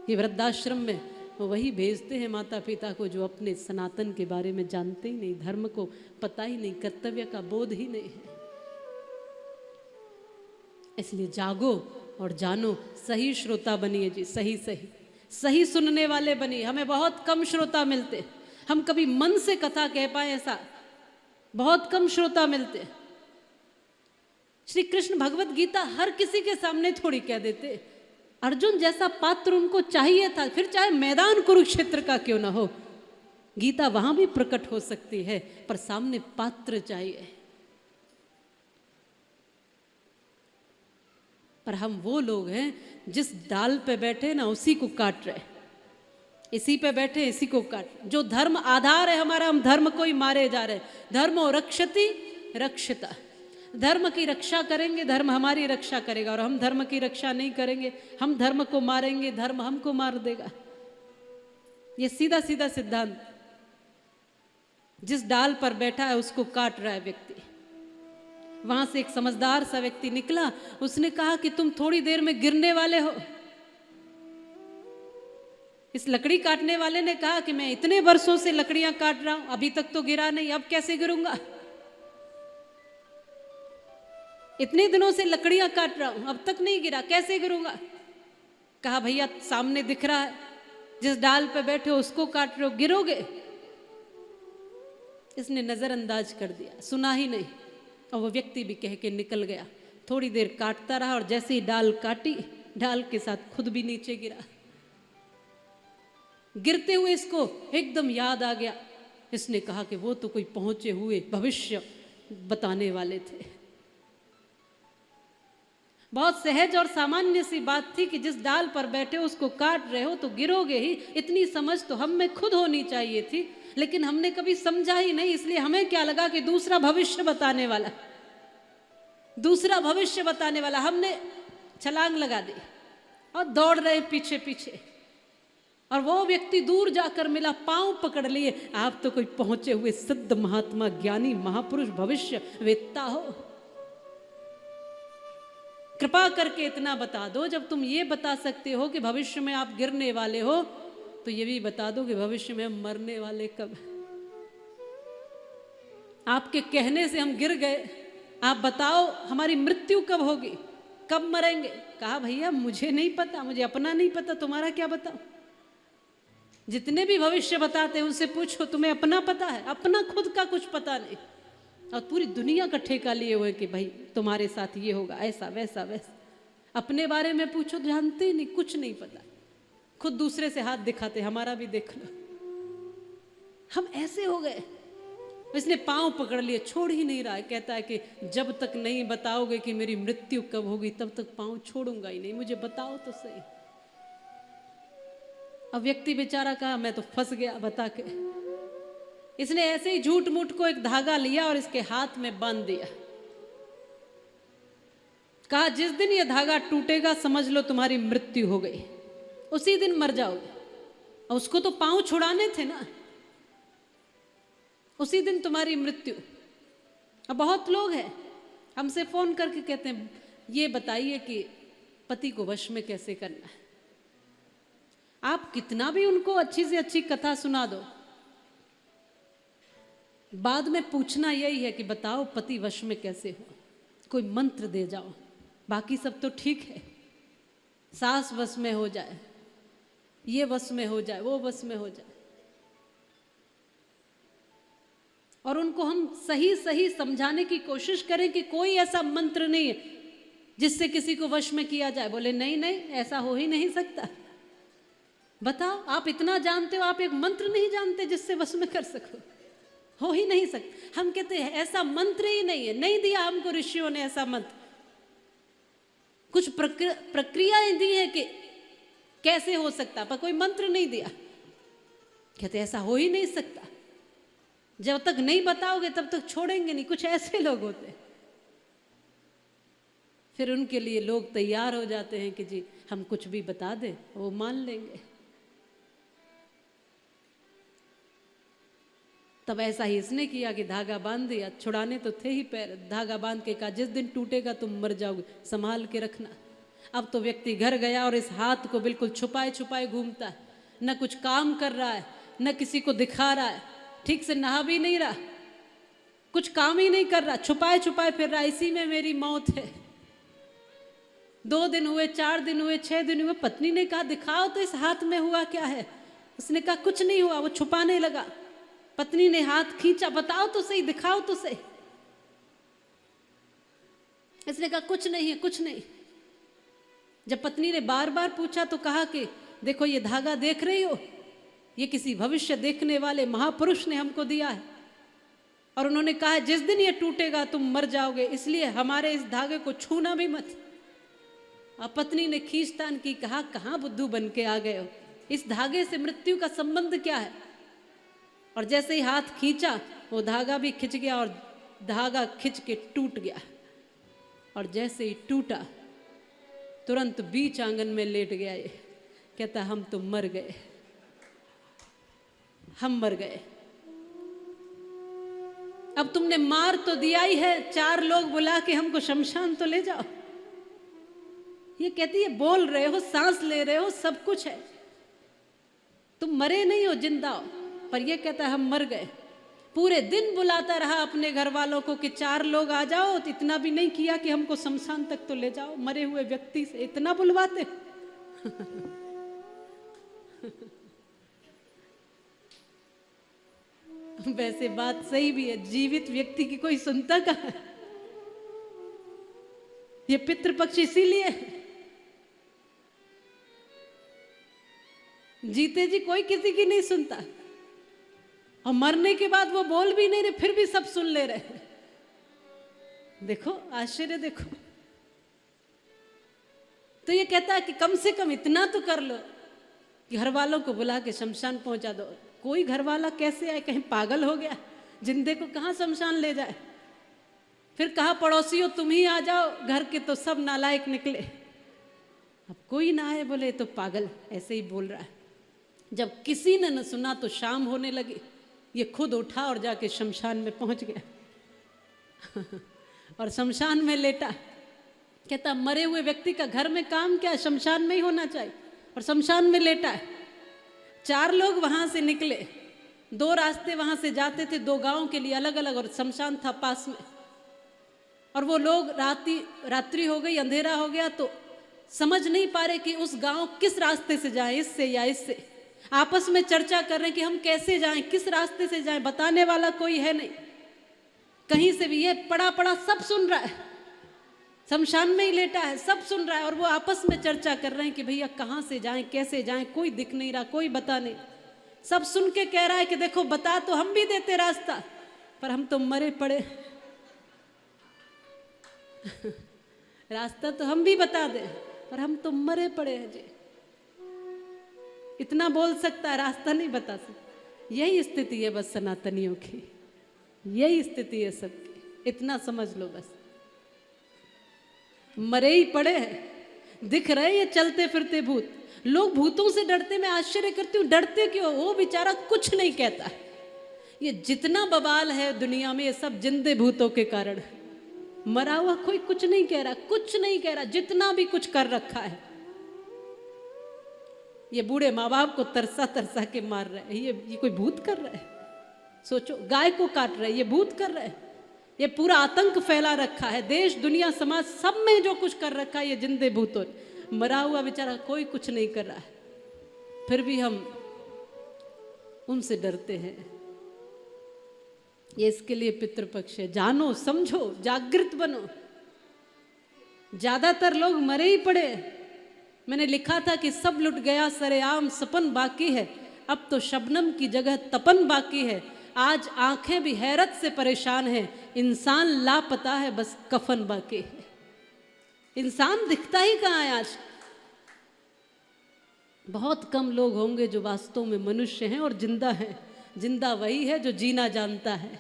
कि वृद्धाश्रम में वही भेजते हैं माता पिता को जो अपने सनातन के बारे में जानते ही नहीं, धर्म को पता ही नहीं, कर्तव्य का बोध ही नहीं है। इसलिए जागो और जानो, सही श्रोता बनिए जी, सही सही सही सुनने वाले बनिए। हमें बहुत कम श्रोता मिलते, हम कभी मन से कथा कह पाए ऐसा बहुत कम श्रोता मिलते। श्री कृष्ण भगवत गीता हर किसी के सामने थोड़ी कह देते। अर्जुन जैसा पात्र उनको चाहिए था, फिर चाहे मैदान कुरुक्षेत्र का क्यों ना हो, गीता वहां भी प्रकट हो सकती है, पर सामने पात्र चाहिए। पर हम वो लोग हैं जिस डाल पे बैठे ना उसी को काट रहे, इसी पे बैठे इसी को काट। जो धर्म आधार है हमारा, हम धर्म को ही मारे जा रहे। धर्मो रक्षति रक्षिता, धर्म की रक्षा करेंगे, धर्म हमारी रक्षा करेगा, और हम धर्म की रक्षा नहीं करेंगे, हम धर्म को मारेंगे, धर्म हमको मार देगा। ये सीधा सीधा सिद्धांत। जिस डाल पर बैठा है उसको काट रहा है व्यक्ति। वहां से एक समझदार सा व्यक्ति निकला, उसने कहा कि तुम थोड़ी देर में गिरने वाले हो। इस लकड़ी काटने वाले ने कहा कि मैं इतने वर्षों से लकड़ियां काट रहा हूं, अभी तक तो गिरा नहीं, अब कैसे गिरूंगा? इतने दिनों से लकड़ियां काट रहा हूं, अब तक नहीं गिरा, कैसे गिरूंगा? कहा भैया सामने दिख रहा है, जिस डाल पे बैठे हो उसको काट रहे हो, गिरोगे। इसने नजरअंदाज कर दिया, सुना ही नहीं, और वो व्यक्ति भी कह के निकल गया। थोड़ी देर काटता रहा और जैसे ही डाल काटी, डाल के साथ खुद भी नीचे गिरा। गिरते हुए इसको एकदम याद आ गया। इसने कहा कि वो तो कोई पहुंचे हुए भविष्य बताने वाले थे। बहुत सहज और सामान्य सी बात थी कि जिस डाल पर बैठे हो उसको काट रहे हो तो गिरोगे ही, इतनी समझ तो हम में खुद होनी चाहिए थी, लेकिन हमने कभी समझा ही नहीं। इसलिए हमें क्या लगा कि दूसरा भविष्य बताने वाला, दूसरा भविष्य बताने वाला, हमने छलांग लगा दी और दौड़ रहे पीछे पीछे। और वो व्यक्ति दूर जाकर मिला, पांव पकड़ लिए, आप तो कोई पहुंचे हुए सिद्ध महात्मा ज्ञानी महापुरुष भविष्य वेत्ता हो, कृपा करके इतना बता दो। जब तुम ये बता सकते हो कि भविष्य में आप गिरने वाले हो, तो ये भी बता दो कि भविष्य में हम मरने वाले कब। आपके कहने से हम गिर गए, आप बताओ हमारी मृत्यु कब होगी, कब मरेंगे? कहा भैया मुझे नहीं पता, मुझे अपना नहीं पता, तुम्हारा क्या बताओ। जितने भी भविष्य बताते हैं उनसे पूछो तुम्हें अपना पता है? अपना खुद का कुछ पता नहीं, और पूरी दुनिया का ठेका लिए हुए कि भाई तुम्हारे साथ ये होगा, ऐसा वैसा वैसा। अपने बारे में पूछो, जानते ही नहीं, कुछ नहीं पता। खुद दूसरे से हाथ दिखाते, हमारा भी देख लो। हम ऐसे हो गए। इसने पांव पकड़ लिए, छोड़ ही नहीं रहा है। कहता है कि जब तक नहीं बताओगे कि मेरी मृत्यु कब होगी, तब तक पांव छोड़ूंगा ही नहीं, मुझे बताओ तो सही। अब व्यक्ति बेचारा कहा मैं तो फंस गया बता के। इसने ऐसे ही झूठ मूठ को एक धागा लिया और इसके हाथ में बांध दिया। कहा जिस दिन यह धागा टूटेगा समझ लो तुम्हारी मृत्यु हो गई, उसी दिन मर जाओगे। और उसको तो पांव छुड़ाने थे ना, उसी दिन तुम्हारी मृत्यु। अब बहुत लोग हैं हमसे फोन करके कहते हैं ये बताइए कि पति को वश में कैसे करना है। आप कितना भी उनको अच्छी से अच्छी कथा सुना दो, बाद में पूछना यही है कि बताओ पति वश में कैसे हो। कोई मंत्र दे जाओ, बाकी सब तो ठीक है। सास वश में हो जाए, ये वश में हो जाए, वो वश में हो जाए, और उनको हम सही सही समझाने की कोशिश करें कि कोई ऐसा मंत्र नहीं है जिससे किसी को वश में किया जाए। बोले नहीं नहीं, ऐसा हो ही नहीं सकता। बताओ, आप इतना जानते हो, आप एक मंत्र नहीं जानते जिससे वश में कर सको? हो ही नहीं सकता। हम कहते हैं ऐसा मंत्र ही नहीं है, नहीं दिया हमको ऋषियों ने ऐसा मंत्र। कुछ प्रक्रियाएं दी है कि कैसे हो सकता, पर कोई मंत्र नहीं दिया। कहते ऐसा हो ही नहीं सकता, जब तक नहीं बताओगे तब तक छोड़ेंगे नहीं। कुछ ऐसे लोग होते हैं, फिर उनके लिए लोग तैयार हो जाते हैं कि जी हम कुछ भी बता दें वो मान लेंगे। तब ऐसा ही इसने किया कि धागा बांध दिया, छुड़ाने तो थे ही पैर, धागा बांध के कहा जिस दिन टूटेगा तुम मर जाओगे, संभाल के रखना। अब तो व्यक्ति घर गया और इस हाथ को बिल्कुल छुपाए छुपाए घूमता है, न कुछ काम कर रहा है, न किसी को दिखा रहा है, ठीक से नहा भी नहीं रहा, कुछ काम ही नहीं कर रहा, छुपाए छुपाए फिर रहा, इसी में मेरी मौत है। 2 दिन हुए, 4 दिन हुए, 6 दिन हुए, पत्नी ने कहा दिखाओ तो इस हाथ में हुआ क्या है। उसने कहा कुछ नहीं हुआ, वो छुपाने लगा। पत्नी ने हाथ खींचा, बताओ तो सही, दिखाओ तो सही। इसने कहा कुछ नहीं है, कुछ नहीं। जब पत्नी ने बार बार पूछा तो कहा कि देखो ये धागा देख रही हो, ये किसी भविष्य देखने वाले महापुरुष ने हमको दिया है और उन्होंने कहा है जिस दिन ये टूटेगा तुम मर जाओगे, इसलिए हमारे इस धागे को छूना भी मत। अब पत्नी ने खींचतान की, कहा कहाँ बुद्धू बन के आ गए हो, इस धागे से मृत्यु का संबंध क्या है। और जैसे ही हाथ खींचा वो धागा भी खिंच गया और धागा खिंच के टूट गया। और जैसे ही टूटा तुरंत बीच आंगन में लेट गया। ये कहता हम तो मर गए, हम मर गए। अब तुमने मार तो दिया ही है, 4 लोग बुला के हमको शमशान तो ले जाओ। ये कहती है बोल रहे हो, सांस ले रहे हो, सब कुछ है, तुम मरे नहीं हो, जिंदा हो। पर ये कहता है हम मर गए। पूरे दिन बुलाता रहा अपने घर वालों को कि 4 लोग आ जाओ, तो इतना भी नहीं किया कि हमको शमशान तक तो ले जाओ। मरे हुए व्यक्ति से इतना बुलवाते। वैसे बात सही भी है, जीवित व्यक्ति की कोई सुनता कहाँ है। ये पितृपक्ष इसीलिए है। जीते जी कोई किसी की नहीं सुनता और मरने के बाद वो बोल भी नहीं रहे, फिर भी सब सुन ले रहे। देखो आश्चर्य, देखो। तो ये कहता है कि कम से कम इतना तो कर लो कि घर वालों को बुला के शमशान पहुंचा दो। कोई घर वाला कैसे आए, कहीं पागल हो गया, जिंदे को कहाँ शमशान ले जाए। फिर कहा पड़ोसियों तुम ही आ जाओ, घर के तो सब नालायक निकले। अब कोई ना आए, बोले तो पागल ऐसे ही बोल रहा है। जब किसी ने न सुना तो शाम होने लगी, ये खुद उठा और जाके शमशान में पहुंच गया। और शमशान में लेटा। कहता मरे हुए व्यक्ति का घर में काम क्या, शमशान में ही होना चाहिए। और शमशान में लेटा है। 4 लोग वहां से निकले, 2 रास्ते वहां से जाते थे, 2 गांव के लिए अलग अलग, और शमशान था पास में। और वो लोग रात्रि हो गई, अंधेरा हो गया, तो समझ नहीं पा रहे कि उस गांव किस रास्ते से जाएं, इससे या इससे। आपस में चर्चा कर रहे हैं कि हम कैसे जाएं, किस रास्ते से जाएं, बताने वाला कोई है नहीं कहीं से भी। ये पड़ा पड़ा सब सुन रहा है, शमशान में ही लेटा है, सब सुन रहा है। और वो आपस में चर्चा कर रहे हैं कि भैया कहाँ से जाएं, कैसे जाएं, कोई दिख नहीं रहा, कोई बता नहीं। सब सुन के कह रहा है कि देखो बता तो हम भी देते रास्ता, पर हम तो मरे पड़े। रास्ता तो हम भी बता दें, पर हम तो मरे पड़े हैं जी। इतना बोल सकता है, रास्ता नहीं बता सकता। यही स्थिति है बस सनातनियों की, यही स्थिति है सबकी। इतना समझ लो बस, मरे ही पड़े हैं। दिख रहे ये चलते फिरते भूत। लोग भूतों से डरते, मैं आश्चर्य करती हूँ, डरते क्यों? वो बेचारा कुछ नहीं कहता। ये जितना बवाल है दुनिया में, ये सब जिंदे भूतों के कारण है। मरा हुआ कोई कुछ नहीं कह रहा, कुछ नहीं कह रहा, जितना भी कुछ कर रखा है। ये बूढ़े माँ बाप को तरसा तरसा के मार रहे हैं, ये कोई भूत कर रहा है? सोचो, गाय को काट रहे हैं, ये भूत कर रहे हैं। ये पूरा आतंक फैला रखा है, देश दुनिया समाज सब में जो कुछ कर रखा है ये जिंदे भूतों ने। मरा हुआ बेचारा कोई कुछ नहीं कर रहा है, फिर भी हम उनसे डरते हैं। ये इसके लिए पितृपक्ष है। जानो समझो, जागृत बनो। ज्यादातर लोग मरे ही पड़े। मैंने लिखा था कि सब लुट गया सरेआम, सपन बाकी है, अब तो शबनम की जगह तपन बाकी है। आज आंखें भी हैरत से परेशान हैं, इंसान लापता है, बस कफन बाकी है। इंसान दिखता ही कहाँ है आज? बहुत कम लोग होंगे जो वास्तव में मनुष्य हैं और जिंदा हैं। जिंदा वही है जो जीना जानता है।